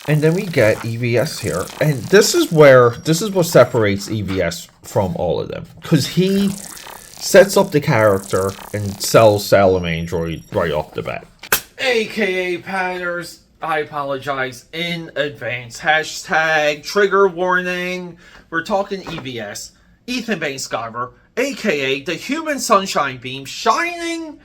And then we get EVS here, and this is what separates EVS from all of them, because he sets up the character and sells Salamandroid right off the bat. AKA Padders, I apologize in advance. Hashtag trigger warning. We're talking EVS, Ethan Bane Skyver, AKA the human sunshine beam shining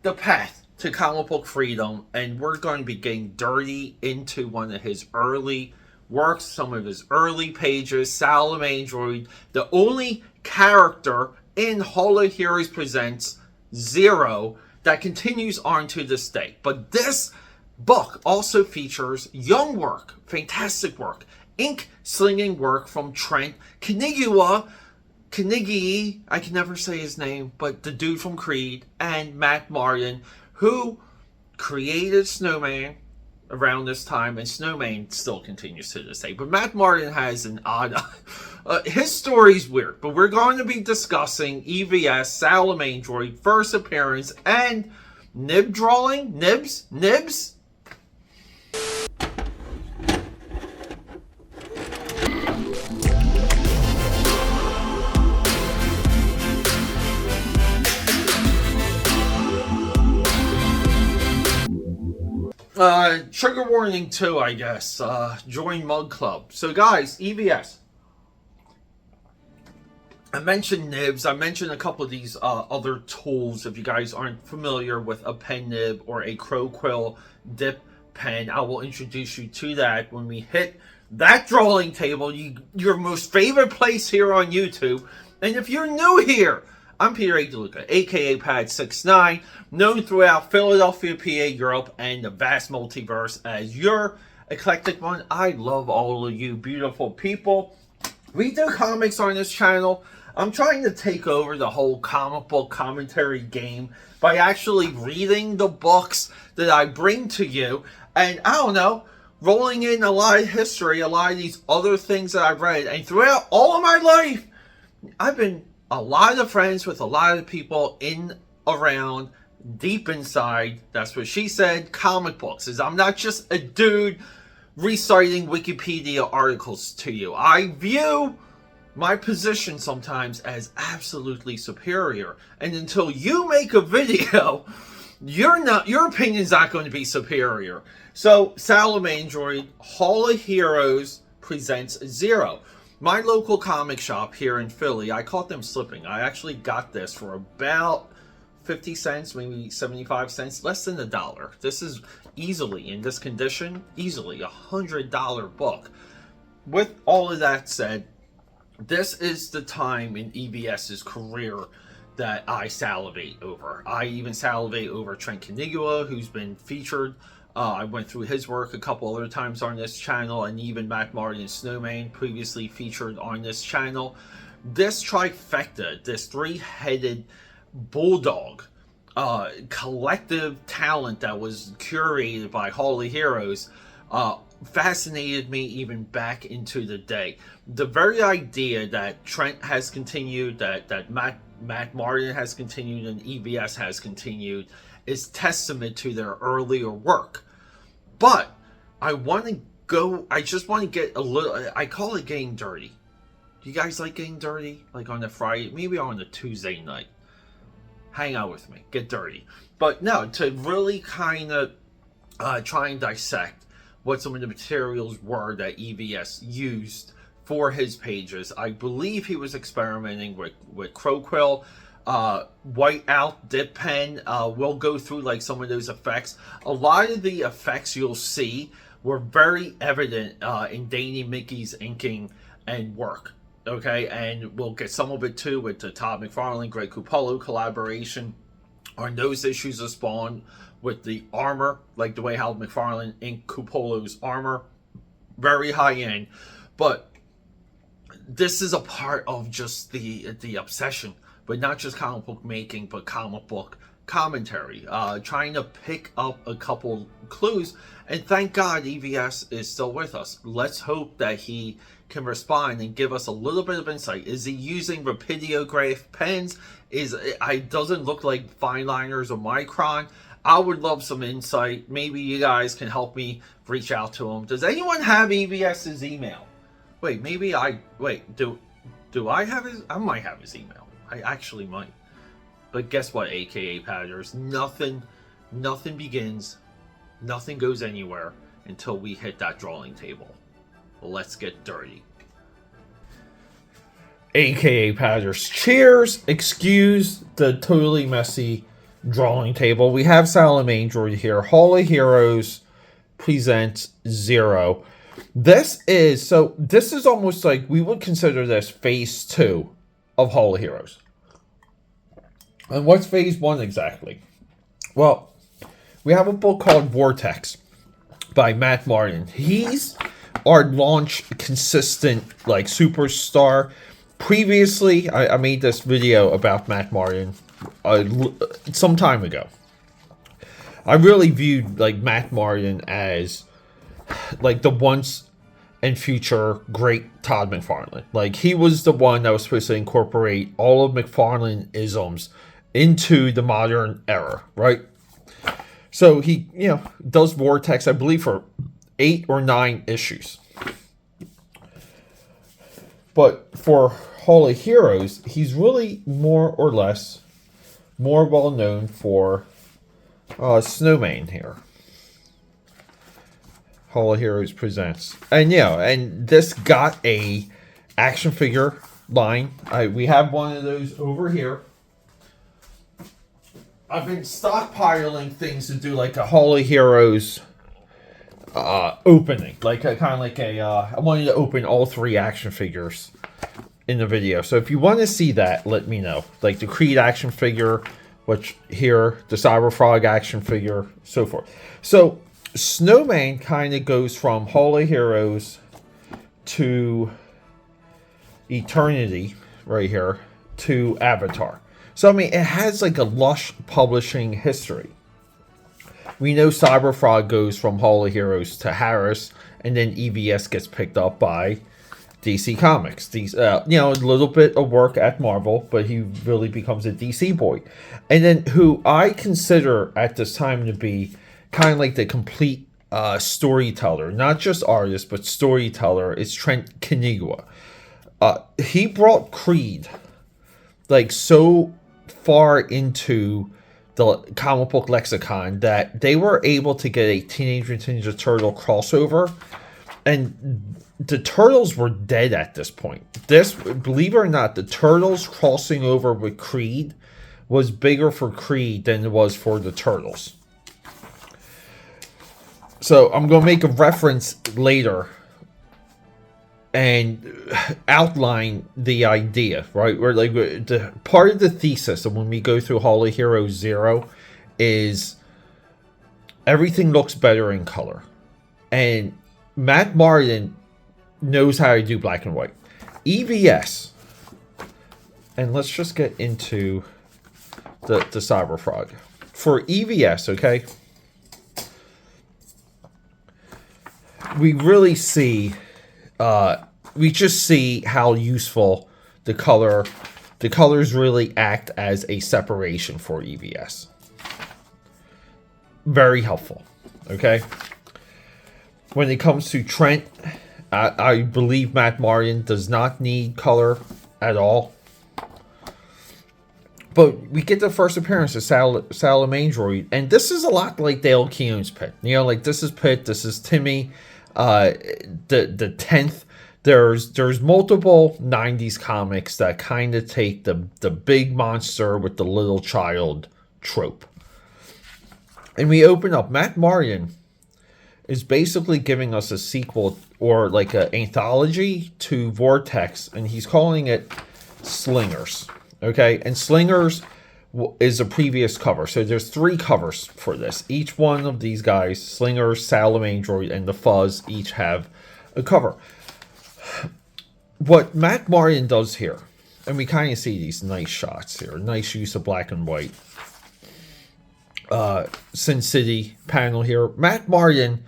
the path to comic book freedom, and we're going to be getting dirty into one of his early works, some of his early pages, Salamandroid, the only character in Hall of Heroes Presents Zero that continues on to this day. But this book also features young work, fantastic work, ink-slinging work from Trent Canigua, I can never say his name, but the dude from Creed, and Matt Martin, who created Snowman around this time, and Snowman still continues to this day. But Matt Martin has an odd... his story's weird, but we're going to be discussing EVS, Salamandroid, first appearance, and nib drawing? Nibs? Trigger warning too, I guess. Join Mug Club. So guys, EVS. I mentioned nibs. I mentioned a couple of these other tools. If you guys aren't familiar with a pen nib or a crow quill dip pen, I will introduce you to that when we hit that drawing table, your most favorite place here on YouTube. And if you're new here, I'm Peter A. DeLuca, aka Pad69, known throughout Philadelphia, PA, Europe, and the vast multiverse as your eclectic one. I love all of you beautiful people. We do comics on this channel. I'm trying to take over the whole comic book commentary game by actually reading the books that I bring to you. And I don't know, rolling in a lot of history, a lot of these other things that I've read. And throughout all of my life, I've been a lot of friends with a lot of people in, around, deep inside, that's what she said, comic books. Is I'm not just a dude reciting Wikipedia articles to you. I view my position sometimes as absolutely superior. And until you make a video, your opinion's not going to be superior. So, Salamandroid, Hall of Heroes presents Zero. My local comic shop here in Philly, I caught them slipping. I actually got this for about 50 cents, maybe 75 cents, less than $1. This is easily, in this condition, easily $100 book. With all of that said, this is the time in EVS's career that I salivate over. I even salivate over Trent Canigua, who's been featured. I went through his work a couple other times on this channel, and even Matt Martin Snowman, previously featured on this channel. This trifecta, this three-headed bulldog, collective talent that was curated by Hall of Heroes, fascinated me even back into the day. The very idea that Trent has continued, that Matt Martin has continued, and EVS has continued, is testament to their earlier work. But I just want to get a little, I call it getting dirty. Do you guys like getting dirty? Like on a Friday, maybe on a Tuesday night. Hang out with me, get dirty. But no, to really kind of try and dissect what some of the materials were that EVS used for his pages. I believe he was experimenting with crow quill, white out dip pen. We'll go through like some of those effects. A lot of the effects you'll see were very evident in Danny Mickey's inking and work. Okay, and we'll get some of it too with the Todd McFarlane, Greg Capullo collaboration on those issues of Spawn with the armor, like the way how McFarlane inked Capullo's armor, very high end. But this is a part of just the obsession, but not just comic book making, but comic book commentary, trying to pick up a couple clues. And thank God EVS is still with us. Let's hope that he can respond and give us a little bit of insight. Is he using Rapidiograph pens? It doesn't look like fine liners or Micron. I would love some insight. Maybe you guys can help me reach out to him. Does anyone have EVS's email? Wait, maybe do I have his? I might have his email. I actually might. But guess what, AKAPADers? Nothing begins, nothing goes anywhere until we hit that drawing table. Let's get dirty. AKAPADers, cheers! Excuse the totally messy drawing table. We have Salamandroid here. Hall of Heroes presents 0. This is almost like we would consider this phase 2 of Hall of Heroes. And what's phase 1 exactly? Well, we have a book called Vortex by Matt Martin. He's our launch consistent like superstar. Previously, I made this video about Matt Martin some time ago. I really viewed like Matt Martin as like the once and future great Todd McFarlane. Like he was the one that was supposed to incorporate all of McFarlane isms into the modern era, right? So he, does Vortex, I believe, for 8 or 9 issues. But for Hall of Heroes, he's really more or less more well known for Snowman here. Hall of Heroes presents, and this got a action figure line. We have one of those over here. I've been stockpiling things to do like a Hall of Heroes opening, like I wanted to open all 3 action figures in the video. So if you want to see that, let me know. Like the Creed action figure, which here, the Cyberfrog action figure, so forth. So Snowman kind of goes from Hall of Heroes to Eternity right here to Avatar. So I mean, it has like a lush publishing history. We know Cyberfrog goes from Hall of Heroes to Harris, and then EVS gets picked up by DC Comics. A little bit of work at Marvel, but he really becomes a DC boy. And then who I consider at this time to be kind of like the complete storyteller, not just artist, but storyteller, is Trent Canigua. He brought Creed like so far into the comic book lexicon that they were able to get a Teenage Mutant Ninja Turtle crossover, and the Turtles were dead at this point. Believe it or not, the Turtles crossing over with Creed was bigger for Creed than it was for the Turtles. So I'm going to make a reference later and outline the idea, right? Where like the part of the thesis of when we go through Hall of Heroes 0 is everything looks better in color, and Matt Martin knows how to do black and white. EVS, and let's just get into the Cyberfrog for EVS, okay? We really see. We just see how useful the colors really act as a separation for EVS. Very helpful, okay? When it comes to Trent, I believe Matt Martin does not need color at all. But we get the first appearance of Salamandroid, and this is a lot like Dale Keown's Pit. Like this is Pit, this is Timmy. The 10th, there's multiple 90s comics that kind of take the big monster with the little child trope. And we open up. Matt Martin is basically giving us a sequel or like an anthology to Vortex, and he's calling it Slingers. Okay, and Slingers is a previous cover. So there's 3 covers for this. Each one of these guys, Slingers, Salamandroid, and the Fuzz, each have a cover. What Matt Martin does here, and we kind of see these nice shots here, nice use of black and white. Sin City panel here. Matt Martin,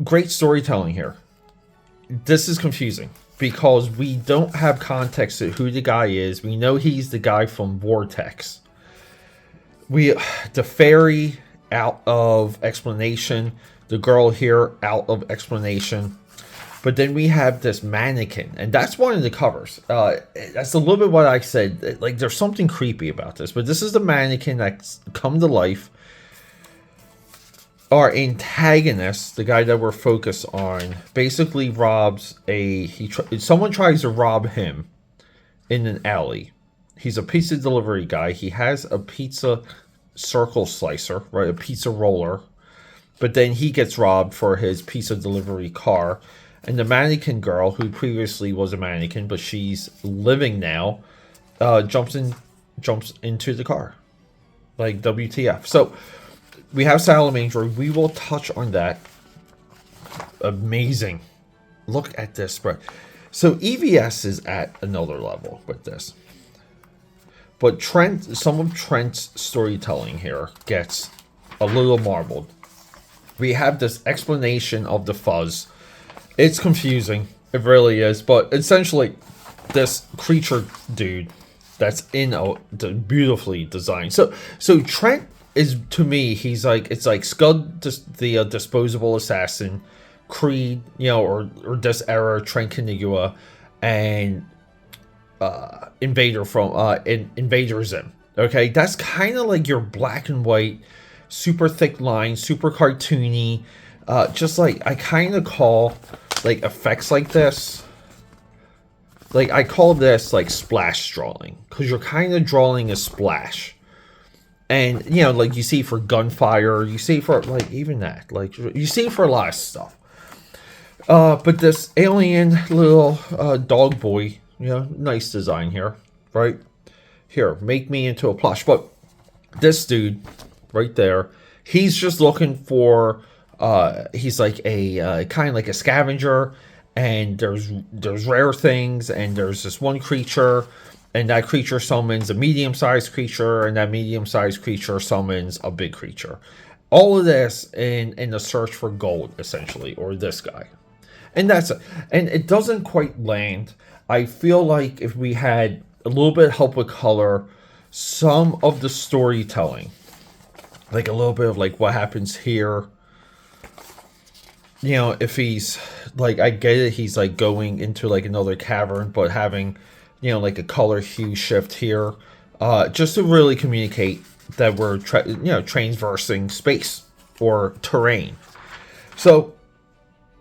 great storytelling here. This is confusing because we don't have context to who the guy is. We know he's the guy from Vortex. The fairy out of explanation, the girl here out of explanation. But then we have this mannequin, and that's one of the covers. That's a little bit what I said. Like, there's something creepy about this, but this is the mannequin that's come to life. Our antagonist, the guy that we're focused on, basically robs someone tries to rob him in an alley. He's a pizza delivery guy. He has a pizza circle slicer, right? A pizza roller. But then he gets robbed for his pizza delivery car. And the mannequin girl, who previously was a mannequin, but she's living now, jumps into the car. Like, WTF. So, we have Salamandroid. We will touch on that. Amazing. Look at this spread. So, EVS is at another level with this. But some of Trent's storytelling here gets a little marbled. We have this explanation of the fuzz. It's confusing. It really is. But essentially, this creature dude that's in the beautifully designed. So Trent is, to me, he's like, it's like Scud, the disposable assassin, Creed, or this era, Trent Canigua, and Invader from Invader Zim. Okay, that's kind of like your black and white, super thick lines, super cartoony. Just like, I kind of call like effects like this, like I call this like splash drawing, because you're kind of drawing a splash. And like you see for gunfire, you see for like even that, like you see for a lot of stuff. But this alien little dog boy, nice design here, right? Here, make me into a plush. But this dude right there, he's just looking for he's like a kind of like a scavenger, and there's rare things, and there's this one creature, and that creature summons a medium-sized creature, and that medium-sized creature summons a big creature. All of this in the search for gold, essentially, or this guy. And that's it. And it doesn't quite land. I feel like if we had a little bit of help with color, some of the storytelling, like a little bit of like what happens here, if he's like, I get it, he's like going into like another cavern, but having like a color hue shift here, just to really communicate that we're transversing space or terrain. So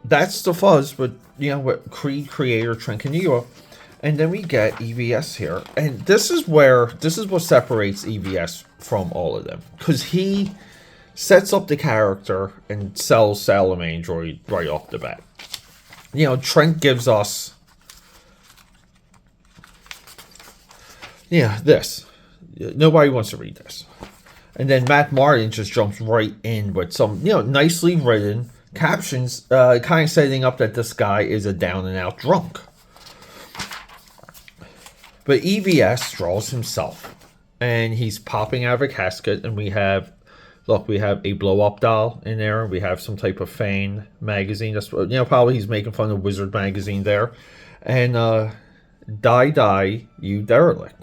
that's the fuzz, but with Creed creator Trent Canigua. And then we get EVS here, and this is what separates EVS from all of them, because he sets up the character and sells Salamandroid right off the bat. Trent gives us this. Nobody wants to read this. And then Matt Martin just jumps right in with some nicely written captions, kind of setting up that this guy is a down and out drunk. But EVS draws himself, and he's popping out of a casket, and we have a blow-up doll in there. We have some type of fan magazine. That's probably he's making fun of Wizard magazine there. And die, you derelict.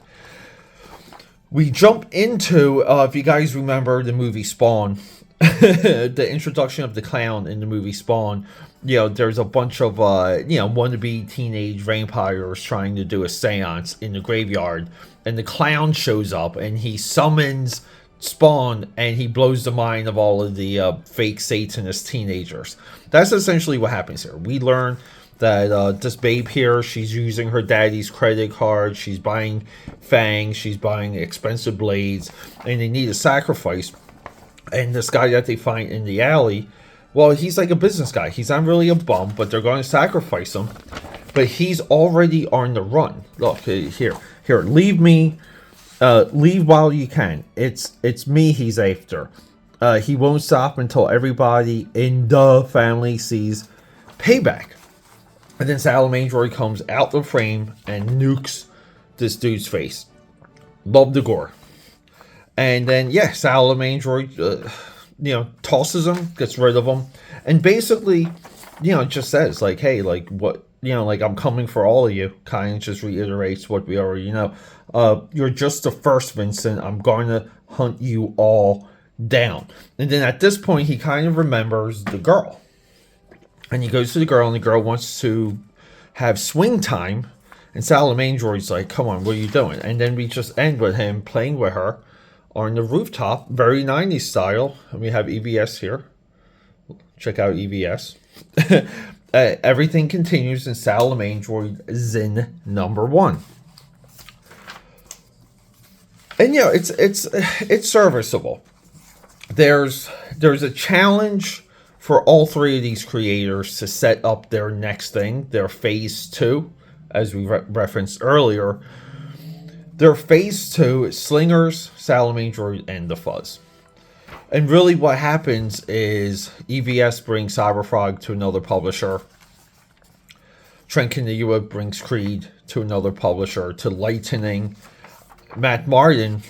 We jump into, if you guys remember the movie Spawn, the introduction of the clown in the movie Spawn. There's a bunch of wannabe teenage vampires trying to do a seance in the graveyard, and the clown shows up and he summons Spawn, and he blows the mind of all of the fake Satanist teenagers. That's essentially what happens here. We learn that this babe here, she's using her daddy's credit card, she's buying fangs, she's buying expensive blades, and they need a sacrifice. And this guy that they find in the alley, well, he's like a business guy. He's not really a bum, but they're going to sacrifice him. But he's already on the run. Look, here, leave me. Leave while you can. It's me he's after. He won't stop until everybody in the family sees payback. And then Salamandroid comes out the frame and nukes this dude's face. Love the gore. And then, Salamandroid, tosses him, gets rid of him, and basically, just says, like, hey, like, what, like, I'm coming for all of you, kind of just reiterates what we already know. You're just the first, Vincent. I'm going to hunt you all down. And then at this point, he kind of remembers the girl. And he goes to the girl, and the girl wants to have swing time. And Salamandroid's like, come on, what are you doing? And then we just end with him playing with her on the rooftop. Very 90s style. And we have EVS here. Check out EVS. Everything continues in Salamandroid Zin #1. And yeah, it's serviceable. There's a challenge for all three of these creators to set up their next thing, their phase 2, as we referenced earlier. Their phase 2 is Slingers, Salamandroid, and the Fuzz. And really what happens is EVS brings Cyberfrog to another publisher. Trent Kaniwa brings Creed to another publisher. To Lightning, Matt Martin,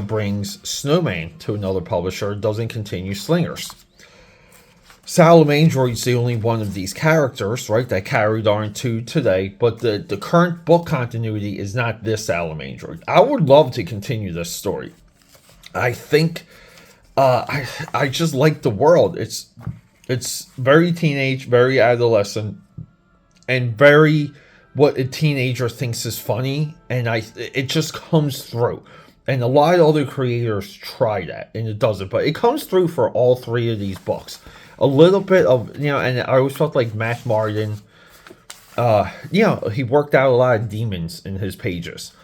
brings Snowman to another publisher. Doesn't continue Slingers. Salamandroid's the only one of these characters, right, that carried on to today. But the current book continuity is not this Salamandroid. I would love to continue this story. I think I just like the world. It's very teenage, very adolescent, and very what a teenager thinks is funny, and it just comes through. And a lot of other creators try that, and it doesn't. But it comes through for all three of these books. A little bit of, and I always felt like Matt Martin, he worked out a lot of demons in his pages.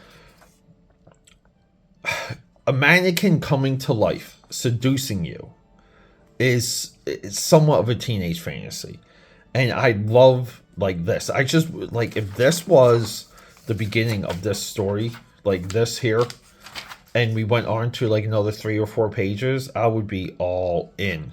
A mannequin coming to life, seducing you, is somewhat of a teenage fantasy. And I love, this. I just, if this was the beginning of this story, like this here, and we went on to, another 3 or 4 pages, I would be all in.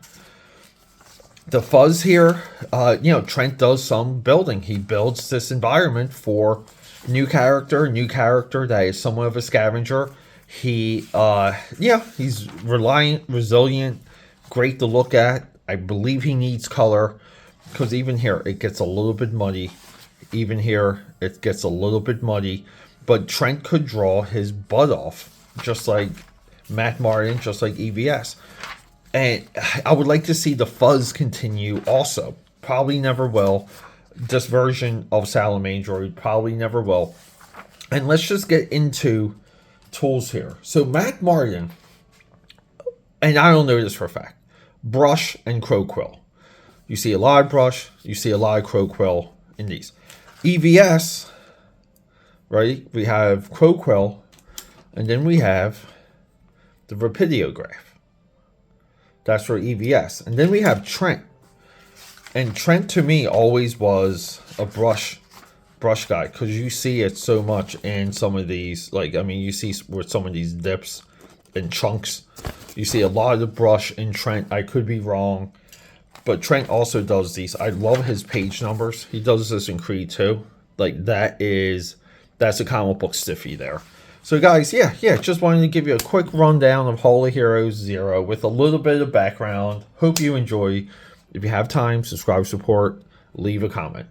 The Fuzz here, Trent does some building. He builds this environment for new character that is somewhat of a scavenger. He's reliant, resilient, great to look at. I believe he needs color, because even here, it gets a little bit muddy. Even here, it gets a little bit muddy. But Trent could draw his butt off, just like Matt Martin, just like EVS. And I would like to see the Fuzz continue also. Probably never will. This version of Salamandroid probably never will. And let's just get into tools here. So Matt Martin, and I don't know this for a fact, brush and crow quill. You see a lot of brush, you see a lot of crow quill in these. EVS, right? We have crow quill, and then we have the rapidograph. That's for EVS. And then we have Trent. And Trent, to me, always was a brush guy, because you see it so much in some of these. You see with some of these dips and chunks. You see a lot of the brush in Trent. I could be wrong. But Trent also does these. I love his page numbers. He does this in Creed too. That's a comic book stiffy there. So guys, just wanted to give you a quick rundown of Holy Heroes 0 with a little bit of background. Hope you enjoy. If you have time, subscribe, support, leave a comment.